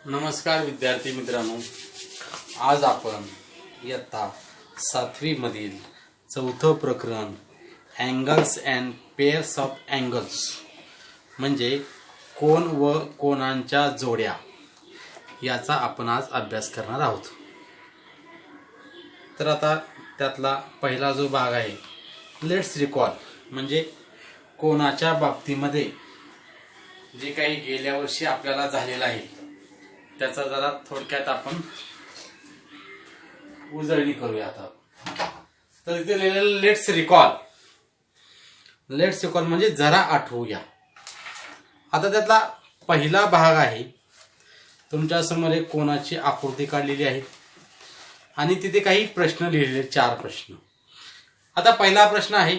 नमस्कार विद्यार्थी मित्रांनो, आज आपण इयत्ता 7वी मधील चौथं प्रकरण angles and pairs of angles म्हणजे कोन व कोनांच्या जोड्या याचा आपण आज अभ्यास करणार आहोत. तर आता त्यातला पहिला जो भाग आहे लेट्स रिकॉल म्हणजे कोनाच्या बाबतीमध्ये जे काही गेल्या वर्षी आपल्याला झालेलं आहे त्याचा जरा थोडक्यात आपण उजळणी करूया. आता तर इथे लिहिलेलं लेट्स रिकॉल म्हणजे जरा आठवूया. आता त्यातला पहिला भाग आहे, तुमच्या समोर एक कोनाची आकृती काढलेली आहे आणि तिथे काही प्रश्न लिहिलेले, 4 प्रश्न. आता पहिला प्रश्न आहे,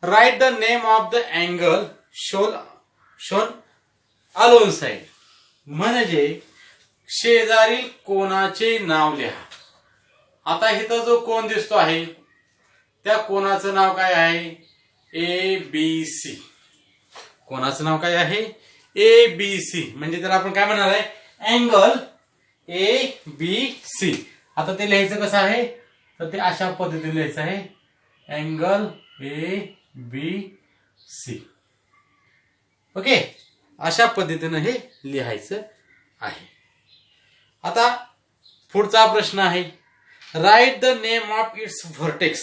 write the name of the angle shown alone side म्हणजे शेजारील कोनाचे नाव लिहा. आता इथं जो कोन दिसतो आहे त्या कोनाचं नाव काय आहे? ABC. कोनाचं नाव काय आहे? ABC. म्हणजे त्याला आपण काय म्हणणार आहे? Angle ABC. आता ते लिहायचं कसं आहे? तर ते अशा पद्धतीने लिहायचं आहे, अँगल ABC. ओके, अशा पद्धतीने हे लिहायचं आहे. आता पुढचा प्रश्न आहे, write the name of its vertex.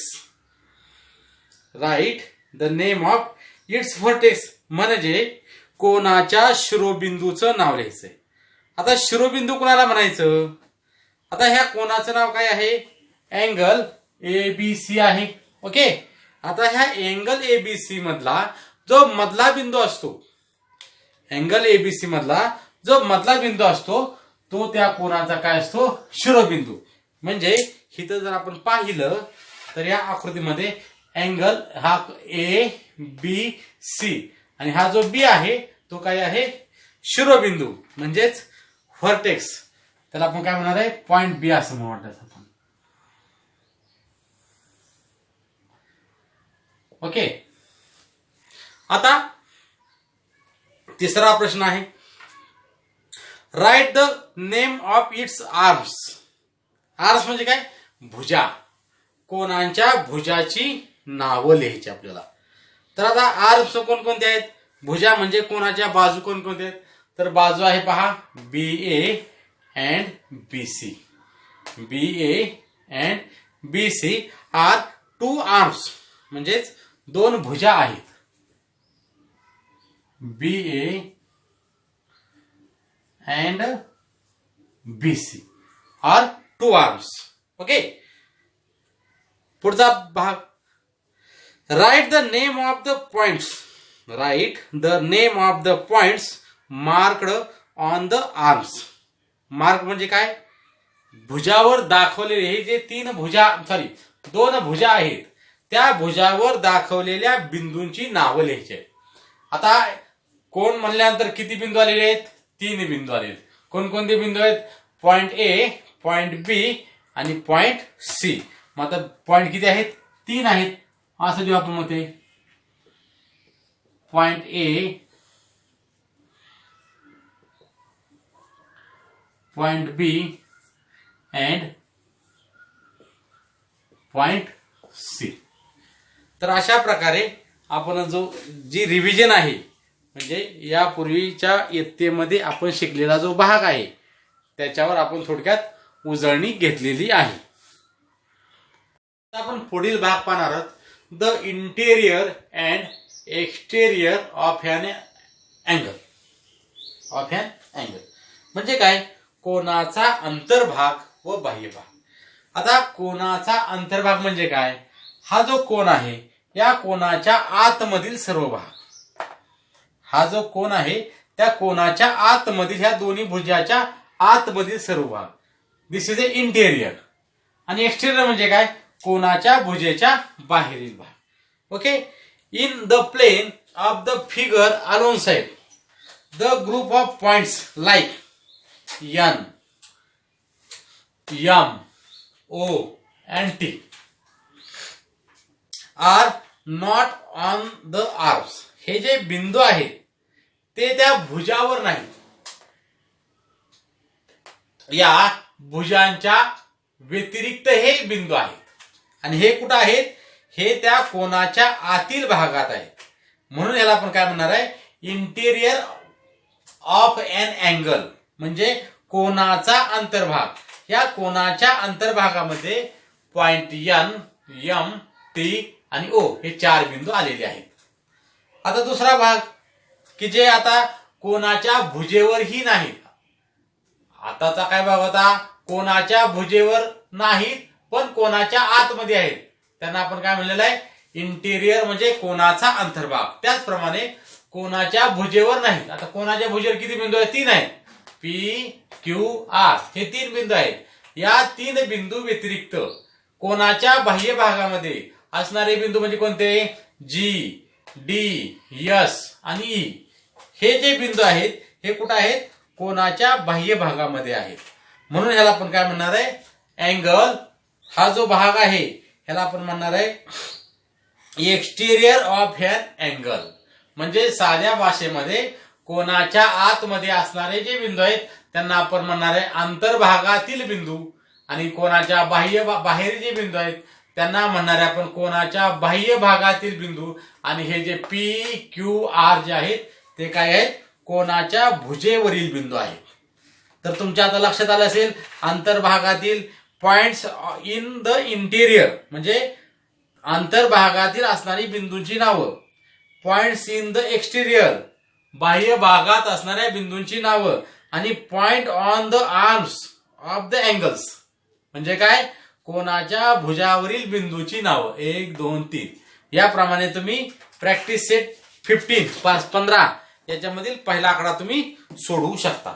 Write the name of its vertex म्हणजे कोनाच्या शिरोबिंदूचं नाव लिहायचंय. आता शिरोबिंदू कोणाला म्हणायचं? आता ह्या कोनाचं नाव काय आहे? अँगल ABC आहे. ओके, आता ह्या अँगल ABC मधला जो मधला बिंदू असतो, अँगल ABC मधला जो मधला बिंदू असतो तो त्या कोनाचा काय असतो? शिरोबिंदू. म्हणजे इथं जर आपण पाहिलं तर या आकृतीमध्ये अँगल हा ABC आणि हा जो B आहे तो काय आहे? शिरोबिंदू म्हणजेच व्हर्टेक्स. त्याला आपण काय म्हणणार आहे? पॉइंट B असं म्हणतात आपण. ओके, आता तिसरा प्रश्न आहे, write the name of its arms. Arms म्हणजे काय? भुजा. कोनांच्या भुजाची नावं लिहायची आपल्याला. तर आता आर्म्स कोणकोणते आहेत? भुजा म्हणजे कोनाच्या बाजू कोणकोणते आहेत? तर बाजू आहे पहा, BA and BC. BA and BC are 2 arms म्हणजेच 2 भुजा आहेत. BA and BC are 2 arms. Okay, पुढचा भाग, write the name of the points. Write the name of the points marked on the arms. Mark म्हणजे काय? भुजावर दाखवलेले हे जे 2 भुजा आहेत त्या भुजावर दाखवलेल्या बिंदूंची नावं लिहायची. आता कोण म्हणल्यानंतर किती बिंदू आलेले आहेत? 3 बिंदू आलेले. कोणकोणते बिंदू आहेत? पॉइंट A, पॉइंट B आणि पॉइंट C. मग आता पॉइंट किती आहेत? 3 आहेत. असं देऊ आपण मग ते point A, point B and point C. तर अशा प्रकारे आपण जी रिव्हिजन आहे म्हणजे यापूर्वीच्या इयत्तेमध्ये आपण शिकलेला जो भाग आहे त्याच्यावर आपण थोडक्यात उजळणी घेतलेली आहे. आपण पुढील भाग पाहणार आहोत, the interior and exterior of an angle. म्हणजे काय? कोनाचा अंतर्भाग व बाह्यभाग. आता कोनाचा अंतर्भाग म्हणजे काय? हा जो कोन आहे या कोनाच्या आतमधील सर्व भाग. हा जो कोन आहे त्या कोनाच्या आतमधील ह्या दोन्ही भुजाच्या आतमधील सर्व भाग. This is a interior. आणि एक्सटेरियर म्हणजे काय? कोनाच्या भुजेच्या बाहेरील भाग. Okay, in the plane of the figure alone side the group of points like N, M, O and T are not on the arms. हे जे बिंदू आहेत ते त्या भुजावर नाही. या भुजांच्या व्यतिरिक्त हे बिंदू आहेत आणि हे कुठं आहेत, हे त्या कोनाच्या आतील भागात आहेत. म्हणून याला आपण काय म्हणणार आहे, इंटेरियर ऑफ एन अँगल, म्हणजे कोनाचा अंतर्भाग. या कोनाच्या अंतर्भागामध्ये पॉइंट एन, एम, टी आणि ओ हे 4 बिंदू आलेले आहेत. आता दुसरा भाग की जे आता कोनाच्या भुजेवरही नाहीत. आताचा काय भाग होता, कोनाच्या भुजेवर नाहीत पण कोनाच्या आतमध्ये आहेत, त्यांना आपण काय म्हणलेलं आहे, इंटेरियर म्हणजे कोनाचा अंतर्भाग. त्याचप्रमाणे कोनाच्या भुजेवर नाहीत. आता कोनाच्या भुजेवर किती बिंदू आहेत, 3 आहेत. पी, क्यू, आर हे 3 बिंदू आहेत. या 3 बिंदू व्यतिरिक्त कोनाच्या बाह्य भागामध्ये असणारे बिंदू म्हणजे कोणते, जी, डी, एस आणि ई. हे जे बिंदू आहेत हे कुठे आहेत, कोनाच्या बाह्य भागामध्ये आहेत. म्हणून ह्याला आपण काय म्हणणार आहे, अँगल. हा जो भाग आहे ह्याला आपण म्हणणार आहे एक्सटेरियर ऑफ एन अँगल. म्हणजे साध्या भाषेमध्ये कोनाच्या आतमध्ये असणारे जे बिंदू आहेत त्यांना आपण म्हणणार आहे अंतर्भागातील बिंदू, आणि कोनाच्या बाहेर जे बिंदू आहेत त्यांना म्हणणार आहे आपण कोनाच्या बाह्य भागातील बिंदू. आणि हे J P, Q, R J आहेत ते काय आहेत, कोनाच्या भुजेवरील बिंदू आहेत. तर तुमच्या आता लक्षात आलं असेल, अंतर्भागातील पॉइंट्स इन द इंटेरियर म्हणजे अंतर्भागातील असणारी बिंदूंची नावं, पॉइंट्स इन द एक्सटेरियर बाह्य भागात असणाऱ्या बिंदूंची नावं, आणि point on the arms of the angles म्हणजे काय, कोनाच्या भुजावरील बिंदूची नावं 1, 2, 3. याप्रमाणे तुम्ही प्रॅक्टिस सेट 15 याच्यामधील पहिला आकडा तुम्ही सोडवू शकता.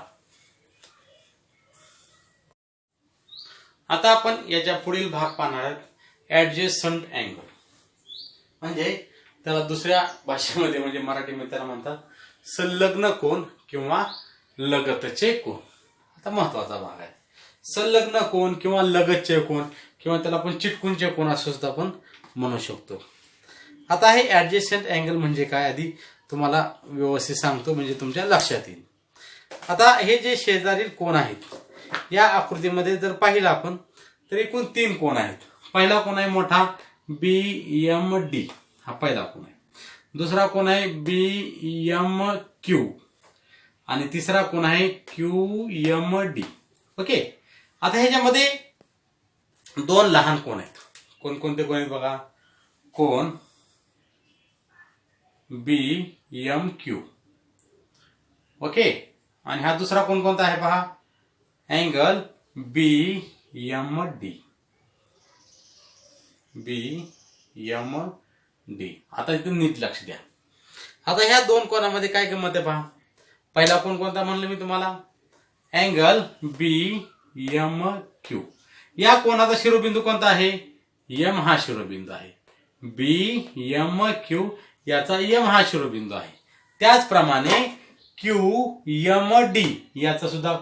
आता आपण याच्या पुढील भाग पाहणार आहोत, ऍडजस्टंट अँगल. म्हणजे त्याला दुसऱ्या भाषेमध्ये म्हणजे मराठीमध्ये त्याला म्हणतात संलग्न कोन किंवा लगतचे कोन. आता महत्वाचा भाग आहे, संलग्न कोन किंवा लगतचे कोन किंवा त्याला आपण चिटकूनचे कोन असं सुद्धा आपण म्हणू शकतो. आता हे ऍडजस्टंट अँगल म्हणजे काय आधी तुम्हाला व्यवस्थित सांगतो म्हणजे तुमच्या लक्षात येईल. आता हे जे शेजारील कोन आहेत या आकृतीमध्ये जर पाहिलं आपण तर एकूण 3 कोन आहेत. पहिला कोन आहे मोठा बी एम डी, हा पहिला कोन आहे. दुसरा कोन आहे बी एम क्यू आणि तिसरा कोन आहे क्यू एम डी. ओके. आता ह्याच्यामध्ये 2 लहान कोन आहेत. कोणकोणते कोन आहेत बघा, कोन बी एम क्यू. ओके. आणि हा दुसरा कोन कोणता आहे पहा, अँगल बी एम डी, बी एम डी. आता इथे नीट लक्ष द्या. आता ह्या 2 कोनामध्ये काय गंमत आहे पहा. पहिला कोन कोणता म्हणलं मी तुम्हाला, अँगल बी एम क्यू. या कोनाचा शिरोबिंदू कोणता आहे, एम हा शिरोबिंदू आहे. बी एम क्यू याचा एम हा शिरोबिंदू आहे. त्याचप्रमाणे क्यू एम डी याचा सुद्धा,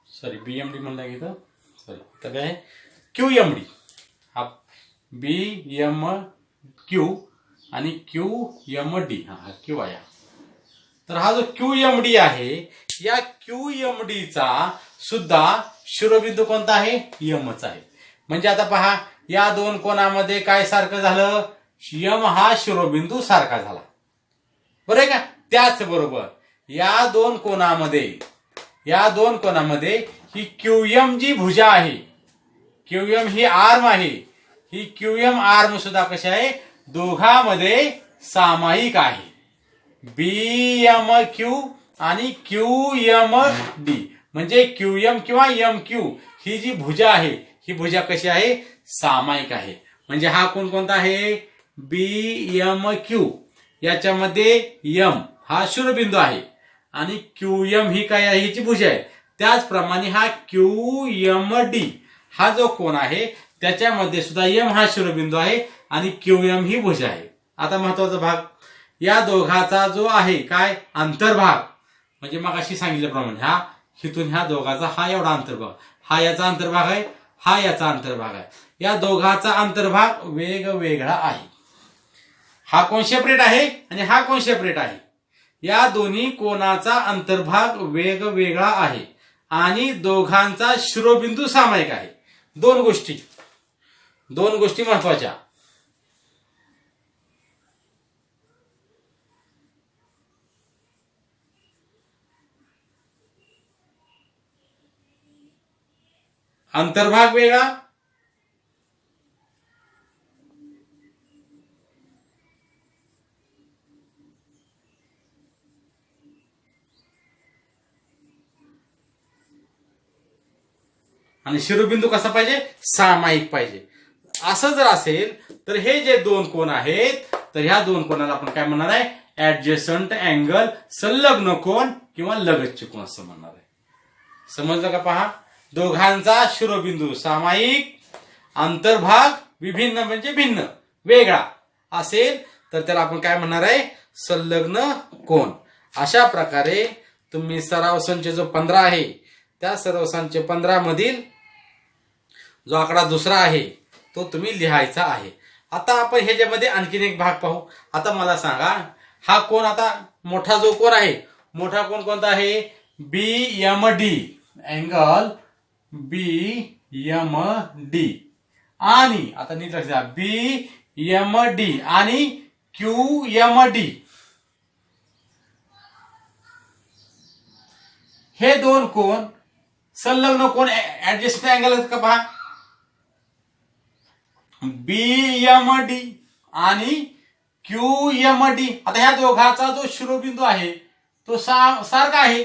सॉरी बी एम डी म्हणलं घेतं, सॉरी इथं काय आहे क्यू एम डी, हा बी एम क्यू आणि क्यू एम डी हा क्यू आहे. तर हा जो क्यू एम डी आहे या क्यू एम डी चा सुद्धा शिरोबिंदू कोणता आहे, यमच आहे. म्हणजे आता पहा या 2 कोनामध्ये काय सारखं झालं, यम हा शिरोबिंदू सारखा झाला, बरोबर आहे का. त्याचबरोबर या 2 कोनामध्ये ही क्यूएम जी भुजा आहे, क्यूएम ही आर्म आहे, ही क्यूएम आर्म सुद्धा कशी आहे, दोघांमध्ये सामायिक आहे. बी एम क्यू आणि क्यू एम डी म्हणजे क्यूएम किंवा एम क्यू ही जी भुजा आहे ही भुजा कशी आहे, सामायिक आहे. म्हणजे हा कोण कोणता आहे, बी एम क्यू. याच्यामध्ये एम हा शिरोबिंदू आहे आणि क्यू एम ही काय आहे, हिची भुजा आहे. त्याचप्रमाणे हा क्यू एम डी हा जो कोन आहे त्याच्यामध्ये सुद्धा एम हा शिरोबिंदू आहे आणि क्यू एम ही भुजा आहे. आता महत्वाचा भाग, या दोघाचा जो आहे काय अंतर्भाग, म्हणजे मग अशी सांगितल्याप्रमाणे हा हिथून ह्या दोघाचा हा एवढा अंतर्भाग, हा याचा अंतर्भाग आहे, हा याचा अंतर्भाग आहे. या दोघाचा अंतर्भाग वेगवेगळा आहे. हा कोन सेपरेट आहे आणि हा कोन सेपरेट आहे. या दोन्ही कोनाचा अंतर्भाग वेगवेगळा आहे आणि दोघांचा शिरोबिंदू सामायिक आहे. दोन गोष्टी महत्वाच्या. अंतर्भाग वेगळा आणि शिरोबिंदू कसा पाहिजे, सामायिक पाहिजे. असं जर असेल तर हे जे दोन कोन आहेत तर ह्या दोन कोणाला आपण काय म्हणणार आहे, ऍडजस्टंट अँगल, संलग्न कोन किंवा लगतचे कोन असं म्हणणार आहे. समजलं का? पहा, दोघांचा शिरोबिंदू सामायिक, अंतर्भाग विभिन्न म्हणजे भिन्न वेगळा असेल तर त्याला आपण काय म्हणणार आहे, संलग्न कोन. अशा प्रकारे तुम्ही सराव संच जो 15 आहे त्या सराव संच 15 मधील जो आकडा दुसरा आहे तो तुम्ही लिहायचा आहे. आता आपण ह्याच्यामध्ये आणखीन एक भाग पाहू. आता मला सांगा, हा कोन, आता मोठा जो कोन आहे, मोठा कोन कोणता आहे, BMD, अँगल BMD. आणि आता नीट लक्ष द्या, BMD आणि QMD हे दोन कोन संलग्न कोन ऍडजस्टंट अँगल आहेत का? पहा, BMD आणि QMD. आता ह्या दोघांचा जो शिरोबिंदू आहे तो सारखा आहे,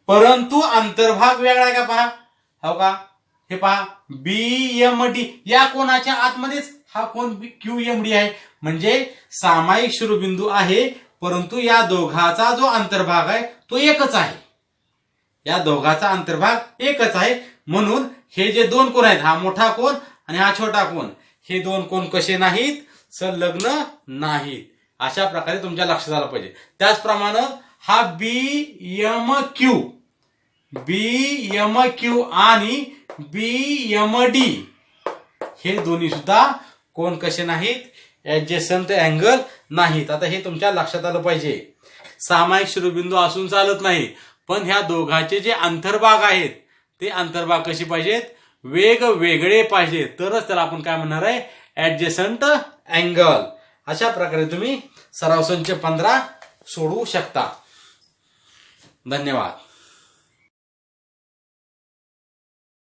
परंतु अंतर्भाग वेगळा आहे का? पहा, हो का? हे पहा, BMD या कोणाच्या आतमध्येच हा कोन QMD आहे, म्हणजे सामायिक शिरोबिंदू आहे, परंतु या दोघाचा जो अंतर्भाग आहे तो एकच आहे. या दोघाचा अंतर्भाग एकच आहे. म्हणून हे जे दोन कोन आहेत, हा मोठा कोन आणि हा छोटा कोन, हे दोन कोन कसे नाहीत, संलग्न नाहीत. अशा प्रकारे तुमच्या लक्षात आलं पाहिजे. त्याचप्रमाणे हा BMQ आणि BMD हे दोन्ही सुद्धा कोन कसे नाहीत, ऍडजस्टंट अँगल नाहीत. आता हे तुमच्या लक्षात आलं पाहिजे. सामायिक शिरोबिंदू असून चालत नाही, पण ह्या दोघांचे जे अंतर्भाग आहेत ते अंतर्भाग कसे पाहिजेत, वेगवेगळे पाहिजेत, तरच त्याला आपण काय म्हणणार आहे, ऍडजस्टंट अँगल. अशा प्रकारे तुम्ही सराव संच 15 सोडवू शकता. धन्यवाद.